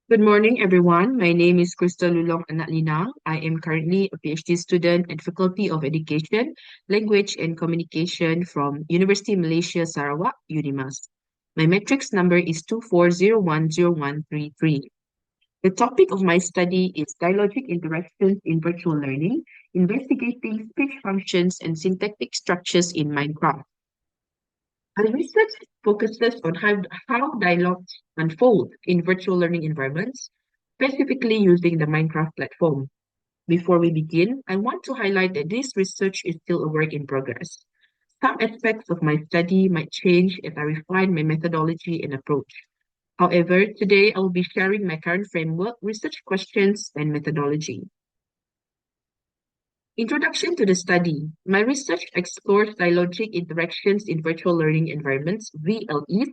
Good morning, everyone. My name is Crystal Lulong Anatlinang. I am currently a PhD student at Faculty of Education, Language and Communication from University Malaysia Sarawak, UNIMAS. My matrix number is 24010133. The topic of my study is Dialogic Interactions in Virtual Learning, investigating speech functions and syntactic structures in Minecraft. My research focuses on how dialogues unfold in virtual learning environments, specifically using the Minecraft platform. Before we begin, I want to highlight that this research is still a work in progress. Some aspects of my study might change as I refine my methodology and approach. However, today I will be sharing my current framework, research questions, and methodology. Introduction to the study. My research explores dialogic interactions in virtual learning environments, VLEs.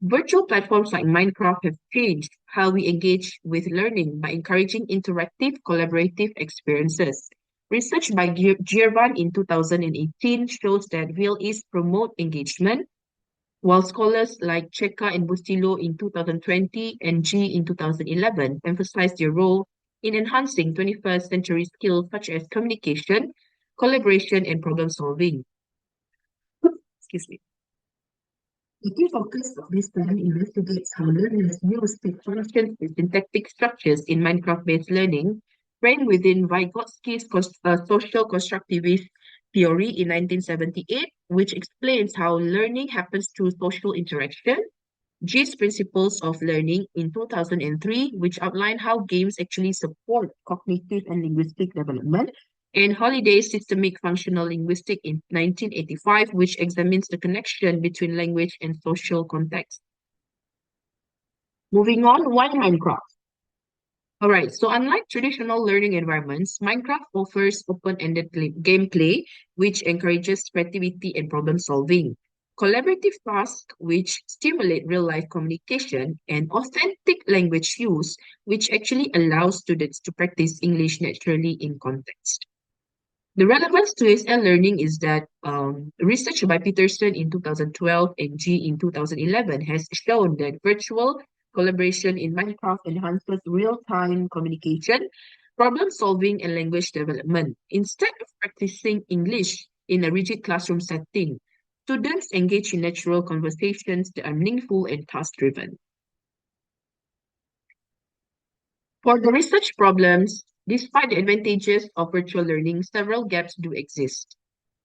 Virtual platforms like Minecraft have changed how we engage with learning by encouraging interactive, collaborative experiences. Research by Girvan in 2018 shows that VLEs promote engagement, while scholars like Cheka and Bustillo in 2020 and G in 2011 emphasized their role in enhancing 21st century skills such as communication, collaboration, and problem solving. Excuse me. The key focus of this study investigates how learners use speech functions and syntactic structures in Minecraft-based learning, framed within Vygotsky's social constructivist theory in 1978, which explains how learning happens through social interaction, G's Principles of Learning in 2003, which outline how games actually support cognitive and linguistic development, and Holliday's Systemic Functional Linguistics in 1985, which examines the connection between language and social context. Moving on, why Minecraft? All right, so unlike traditional learning environments, Minecraft offers open-ended gameplay, which encourages creativity and problem solving, collaborative tasks, which stimulate real-life communication, and authentic language use, which actually allows students to practice English naturally in context. The relevance to ASL learning is that research by Peterson in 2012 and G in 2011 has shown that virtual collaboration in Minecraft enhances real-time communication, problem solving, and language development. Instead of practicing English in a rigid classroom setting, students engage in natural conversations that are meaningful and task-driven. For the research problems, despite the advantages of virtual learning, several gaps do exist.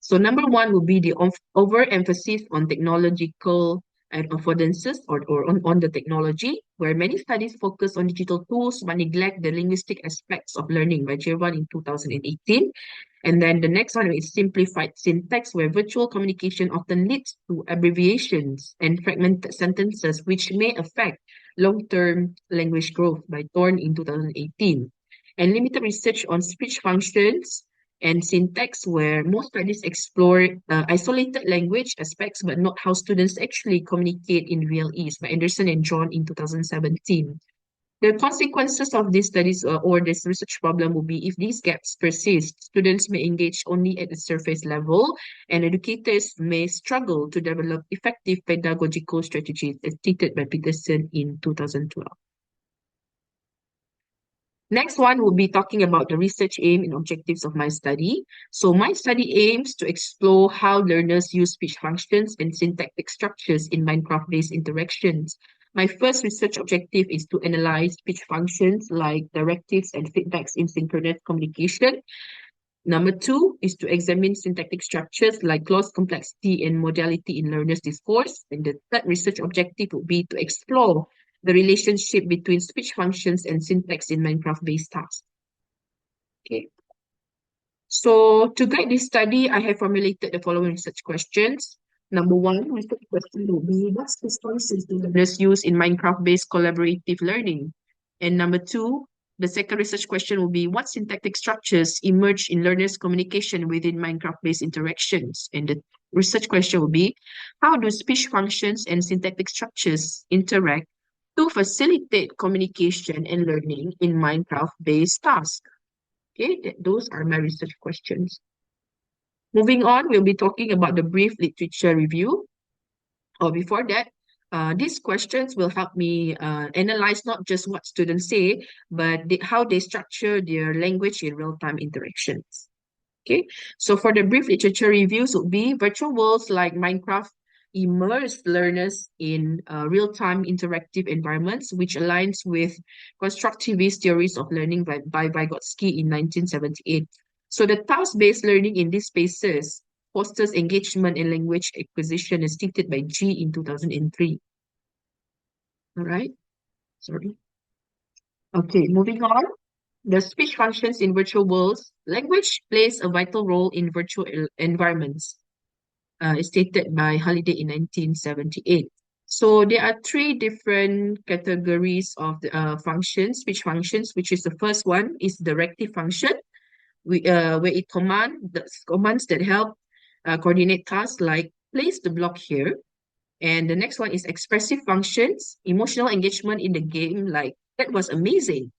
So number one would be the overemphasis on technological and affordances or on the technology, where many studies focus on digital tools but neglect the linguistic aspects of learning by Girvan in 2018. And then the next one is simplified syntax, where virtual communication often leads to abbreviations and fragmented sentences, which may affect long-term language growth by Thorne in 2018. And limited research on speech functions and syntax, where most studies explore isolated language aspects, but not how students actually communicate in real ease by Anderson and John in 2017. The consequences of these studies or this research problem will be if these gaps persist, students may engage only at the surface level, and educators may struggle to develop effective pedagogical strategies, as stated by Peterson in 2012. Next one will be talking about the research aim and objectives of my study. So my study aims to explore how learners use speech functions and syntactic structures in Minecraft-based interactions. My first research objective is to analyze speech functions like directives and feedbacks in synchronous communication. Number two is to examine syntactic structures like clause complexity and modality in learners' discourse. And the third research objective would be to explore the relationship between speech functions and syntax in Minecraft-based tasks. Okay. So to guide this study, I have formulated the following research questions. Number one, research question will be, what speech functions do learners use in Minecraft-based collaborative learning? And number two, the second research question will be, what syntactic structures emerge in learners' communication within Minecraft-based interactions? And the research question will be, how do speech functions and syntactic structures interact to facilitate communication and learning in Minecraft-based tasks? Okay, those are my research questions. Moving on, we'll be talking about the brief literature review. Or before that, These questions will help me analyze not just what students say, but how they structure their language in real-time interactions. Okay, so for the brief literature reviews would be virtual worlds like Minecraft immerse learners in real-time interactive environments, which aligns with constructivist theories of learning by Vygotsky in 1978. So the task-based learning in these spaces fosters engagement and language acquisition as stated by G in 2003. All right, sorry. Okay, moving on. The speech functions in virtual worlds. Language plays a vital role in virtual environments, stated by Halliday in 1978. So there are three different categories of the functions, speech functions, which is the first one is directive function, where it commands that help coordinate tasks like place the block here. And the next one is expressive functions, emotional engagement in the game, like that was amazing.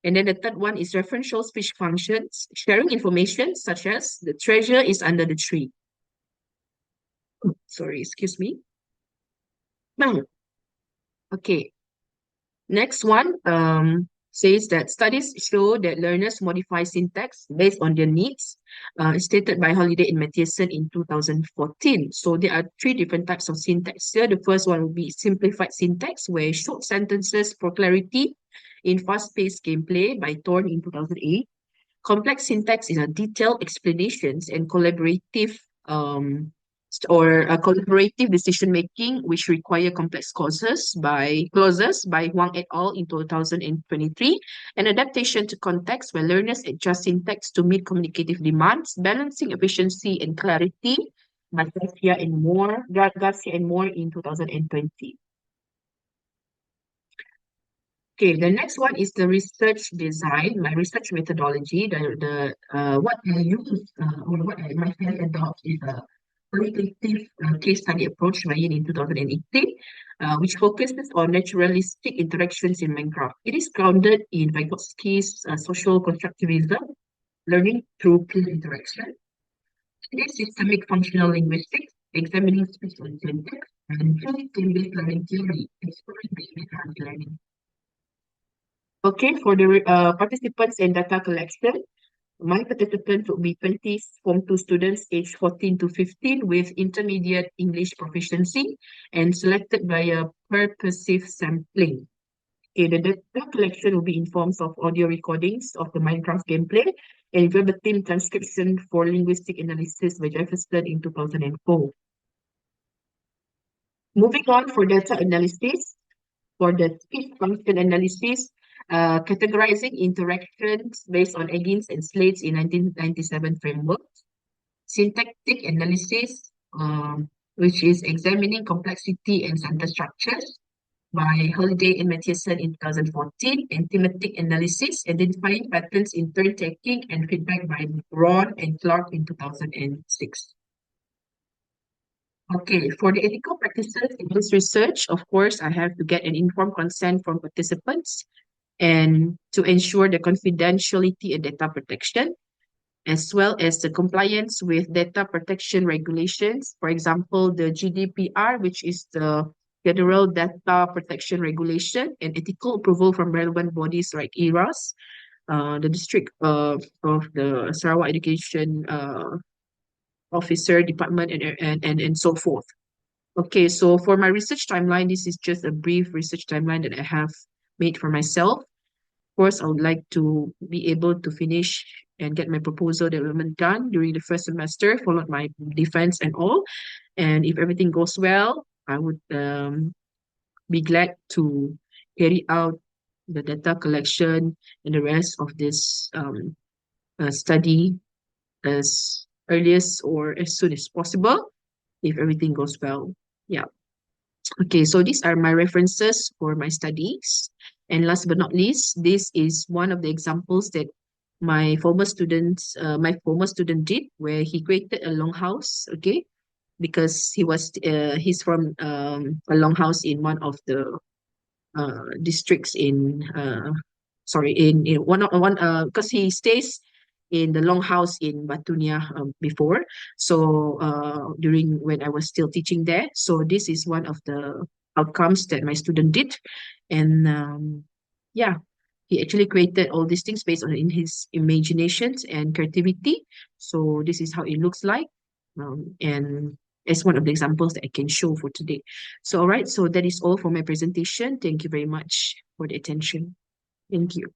And then the third one is referential speech functions, sharing information such as the treasure is under the tree. Sorry, excuse me. Now, okay, next one says that studies show that learners modify syntax based on their needs, stated by Holiday and Matthiasen in 2014. So there are three different types of syntax here. The first one will be simplified syntax, where short sentences for clarity in fast-paced gameplay by Thorne in 2008. Complex syntax is a detailed explanations and collaborative decision making, which require complex clauses by Huang et al. In 2023, an adaptation to context where learners adjust syntax to meet communicative demands, balancing efficiency and clarity by Garcia and Moore in 2020. Okay, the next one is the research design, my research methodology. What I use or my friend adopts is a qualitative case study approach made in 2018, which focuses on naturalistic interactions in Minecraft. It is grounded in Vygotsky's social constructivism, learning through peer interaction. It is systemic functional linguistics, examining speech and syntax, and team-based learning theory, exploring behavior learning. Okay, for the participants in data collection, my participants will be 20 Form 2 students aged 14 to 15 with intermediate English proficiency and selected via purposive sampling. Okay, the data collection will be in forms of audio recordings of the Minecraft gameplay and verbatim transcription for linguistic analysis by Jefferson in 2004. Moving on for data analysis, for the speech function analysis, categorizing interactions based on Eggins and Slade's in 1997 framework, syntactic analysis, which is examining complexity and sentence structures by Holiday and Matthiasen in 2014, and thematic analysis, identifying patterns in turn taking and feedback by Ron and Clark in 2006. Okay, for the ethical practices in this research, of course, I have to get an informed consent from participants and to ensure the confidentiality and data protection, as well as the compliance with data protection regulations. For example, the GDPR, which is the Federal Data Protection Regulation, and ethical approval from relevant bodies like ERAS, the District of the Sarawak Education Officer Department, and so forth. Okay, so for my research timeline, this is just a brief research timeline that I have made for myself. Of course, I would like to be able to finish and get my proposal development done during the first semester, followed my defense and all. And if everything goes well, I would be glad to carry out the data collection and the rest of this study as earliest or as soon as possible if everything goes well. Yeah. Okay, so these are my references for my studies. And last but not least, this is one of the examples that my former student did, where he created a longhouse, okay, because he's from a longhouse in one of the districts in in one because he stays in the longhouse in Batunia before. So during when I was still teaching there, so this is one of the outcomes that my student did. And yeah, he actually created all these things based on in his imaginations and creativity. So this is how it looks like. And it's one of the examples that I can show for today. So, all right, so that is all for my presentation. Thank you very much for the attention. Thank you.